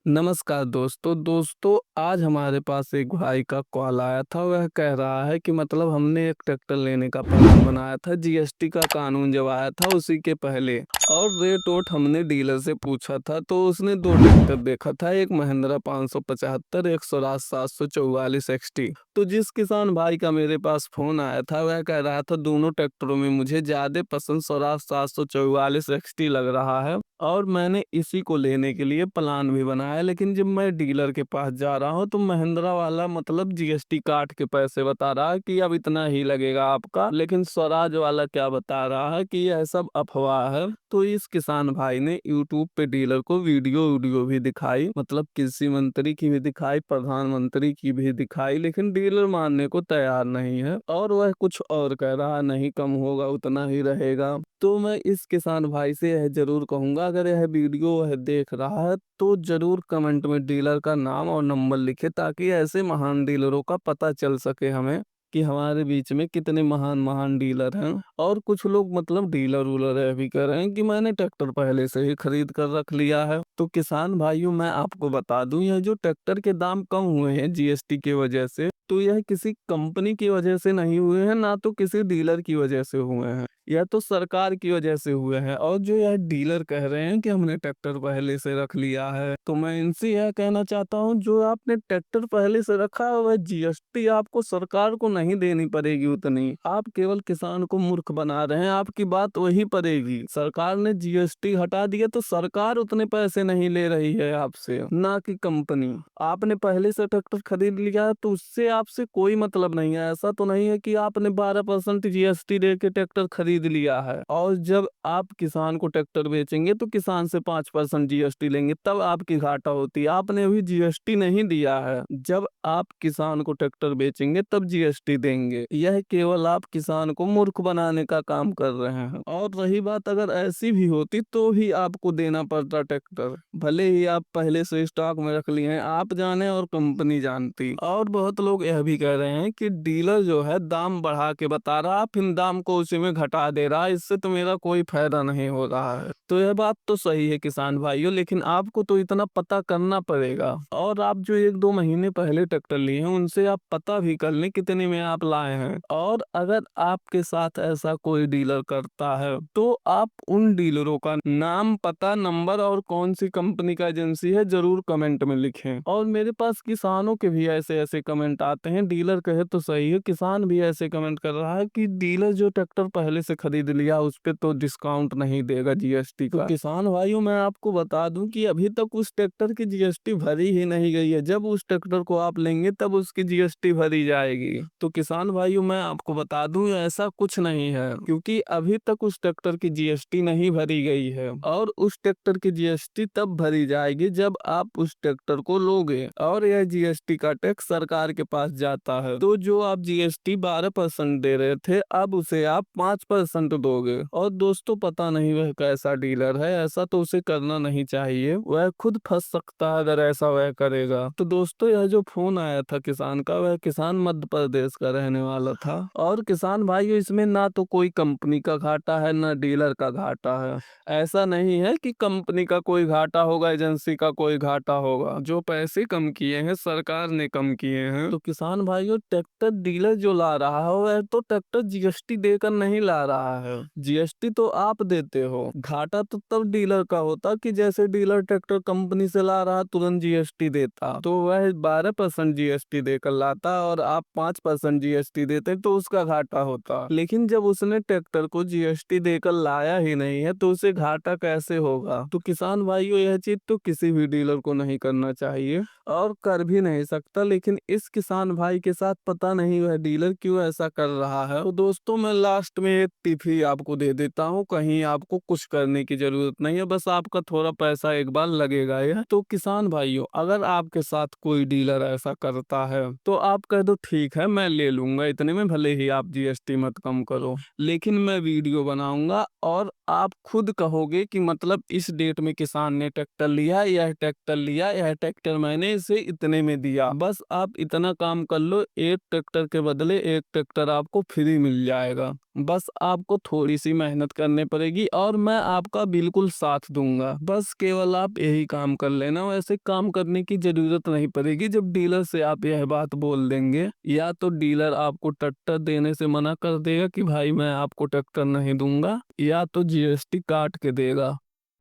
नमस्कार दोस्तों आज हमारे पास एक भाई का कॉल आया था। वह कह रहा है कि मतलब हमने एक ट्रैक्टर लेने का प्लान बनाया था, जीएसटी का कानून जब आया था उसी के पहले। और रेट वोट हमने डीलर से पूछा था तो उसने दो ट्रैक्टर देखा था, एक महिंद्रा 575, एक स्वराज 744 एक्सटी। तो जिस किसान भाई का मेरे पास फोन आया था वह कह रहा था दोनों ट्रैक्टरों में मुझे ज्यादा पसंद स्वराज 744 एक्सटी लग रहा है और मैंने इसी को लेने के लिए प्लान भी बनाया। लेकिन जब मैं डीलर के पास जा रहा हूँ तो महिंद्रा वाला मतलब जीएसटी काट के पैसे बता रहा है कि अब इतना ही लगेगा आपका, लेकिन स्वराज वाला क्या बता रहा है कि यह सब अफवाह है। तो इस किसान भाई ने यूट्यूब पे डीलर को वीडियो वीडियो भी दिखाई, मतलब कृषि मंत्री की भी दिखाई, प्रधानमंत्री की भी दिखाई, लेकिन डीलर मानने को तैयार नहीं है और वह कुछ और कह रहा है, नहीं कम होगा उतना ही रहेगा। तो मैं इस किसान भाई से यह जरूर कहूंगा, अगर यह वीडियो वह देख रहा है तो जरूर कमेंट में डीलर का नाम और नंबर लिखे, ताकि ऐसे महान डीलरों का पता चल सके हमें कि हमारे बीच में कितने महान महान डीलर हैं। और कुछ लोग मतलब डीलर वूलर है भी कह रहे हैं कि मैंने ट्रैक्टर पहले से ही खरीद कर रख लिया है। तो किसान भाइयों मैं आपको बता दूं, यह जो ट्रैक्टर के दाम कम हुए हैं जीएसटी की वजह से, तो यह किसी कंपनी की वजह से नहीं हुए हैं, ना तो किसी डीलर की वजह से हुए हैं, यह तो सरकार की वजह से हुए हैं। और जो यह डीलर कह रहे हैं कि हमने ट्रैक्टर पहले से रख लिया है, तो मैं इनसे यह कहना चाहता हूं, जो आपने ट्रैक्टर पहले से रखा है वह जीएसटी आपको सरकार को नहीं देनी पड़ेगी उतनी। आप केवल किसान को मूर्ख बना रहे हैं, आपकी बात वही पड़ेगी। सरकार ने जीएसटी हटा दिया तो सरकार उतने पैसे नहीं ले रही है आपसे, ना कि कंपनी। आपने पहले से ट्रैक्टर खरीद लिया है तो उससे आपसे कोई मतलब नहीं है। ऐसा तो नहीं है कि आपने 12% जीएसटी दे के ट्रैक्टर खरीद लिया है और जब आप किसान को ट्रैक्टर बेचेंगे तो किसान से 5% जीएसटी लेंगे, तब आपकी घाटा होती है। आपने अभी जीएसटी नहीं दिया है, जब आप किसान को ट्रैक्टर बेचेंगे तब जीएसटी देंगे। यह केवल आप किसान को मूर्ख बनाने का काम कर रहे हैं। और रही बात, अगर ऐसी भी होती तो भी आपको देना पड़ता ट्रैक्टर, भले ही आप पहले से स्टॉक में रख लिए हैं, आप जाने और कंपनी जानती। और बहुत लोग यह भी कह रहे हैं कि डीलर जो है दाम बढ़ा के बता रहा, फिर दाम को उसी में घटा दे रहा, इससे तो मेरा कोई फायदा नहीं हो रहा है। तो यह बात तो सही है किसान भाइयों, लेकिन आपको तो इतना पता करना पड़ेगा। और आप जो 1-2 महीने पहले ट्रैक्टर लिए हैं उनसे आप पता भी कर लें कितने में आप लाए हैं। और अगर आपके साथ ऐसा कोई डीलर करता है तो आप उन डीलरों का नाम, पता, नंबर और कौन सी कंपनी का एजेंसी है जरूर कमेंट में लिखें। और मेरे पास किसानों के भी ऐसे ऐसे कमेंट आते हैं, डीलर कहे तो सही है, किसान भी ऐसे कमेंट कर रहा है कि डीलर जो ट्रैक्टर पहले से खरीद लिया उस पे तो डिस्काउंट नहीं देगा जीएसटी का। तो किसान भाइयों मैं आपको बता दूं कि अभी तक उस ट्रैक्टर की जीएसटी भरी ही नहीं गई है। जब उस ट्रैक्टर को आप लेंगे तब उसकी जीएसटी भरी जाएगी। तो किसान भाइयों मैं आपको बता दूं ऐसा कुछ नहीं है, क्योंकि अभी तक उस ट्रैक्टर की जीएसटी नहीं भरी गई है। और उस ट्रैक्टर की जीएसटी तब भरी जाएगी जब आप उस ट्रैक्टर को लोगे और यह जीएसटी का टैक्स सरकार के पास जाता है। तो जो आप जीएसटी 12% दे रहे थे अब उसे आप 5% दोगे। और दोस्तों पता नहीं वह कैसा डीलर है, ऐसा तो उसे करना नहीं चाहिए, वह खुद फंस सकता है अगर ऐसा वह करेगा। तो दोस्तों यह जो फोन आया था किसान का, वह किसान मध्य प्रदेश का रहने वाला था। और किसान भाइयों इसमें ना तो कोई कंपनी का घाटा है ना डीलर का घाटा है। ऐसा नहीं है कि कंपनी का कोई घाटा होगा, एजेंसी का कोई घाटा होगा। जो पैसे कम किए हैं सरकार ने कम किए हैं। तो किसान भाइयों ट्रैक्टर डीलर जो ला रहा है वह तो ट्रैक्टर जीएसटी देकर नहीं ला रहा है, जीएसटी तो आप देते हो। घाटा तो तब डीलर का होता कि जैसे डीलर ट्रैक्टर कंपनी से ला रहा तुरंत जीएसटी देता, तो वह 12% जीएसटी देकर लाता और आप 5% जीएसटी देते तो उसका घाटा होता। लेकिन जब उसने ट्रैक्टर को जीएसटी देकर लाया ही नहीं है तो उसे घाटा कैसे होगा। तो किसान भाइयों यह चीज तो किसी भी डीलर को नहीं करना चाहिए और कर भी नहीं सकता। लेकिन इस किसान भाई के साथ पता नहीं वह डीलर क्यों ऐसा कर रहा है। तो दोस्तों मैं लास्ट में एक टिप ही आपको दे देता हूँ, कहीं आपको कुछ करने की जरूरत नहीं है, बस आपका थोड़ा पैसा एक बार लगेगा यह। तो किसान भाइयों अगर आपके साथ कोई डीलर ऐसा करता है तो आप कह दो ठीक है मैं ले लूंगा इतने में, भले ही आप जीएसटी मत कम करो, लेकिन मैं वीडियो बनाऊंगा और आप खुद कहोगे कि मतलब इस डेट में किसान ने ट्रैक्टर लिया, यह ट्रैक्टर लिया, यह ट्रैक्टर मैंने इसे इतने में दिया। बस आप इतना काम कर लो, एक ट्रैक्टर के बदले एक ट्रैक्टर आपको फ्री मिल जाएगा। बस आपको थोड़ी-सी मेहनत करनी पड़ेगी और मैं आपका बिल्कुल साथ दूँगा। बस केवल आप यही काम कर लेना, वैसे काम करने की ज़रूरत नहीं पड़ेगी। जब डीलर से आप यह बात बोल देंगे, या तो डीलर आपको ट्रैक्टर देने से मना कर देगा कि भाई मैं आपको ट्रैक्टर नहीं दूँगा, या तो जीएसटी काट के देगा।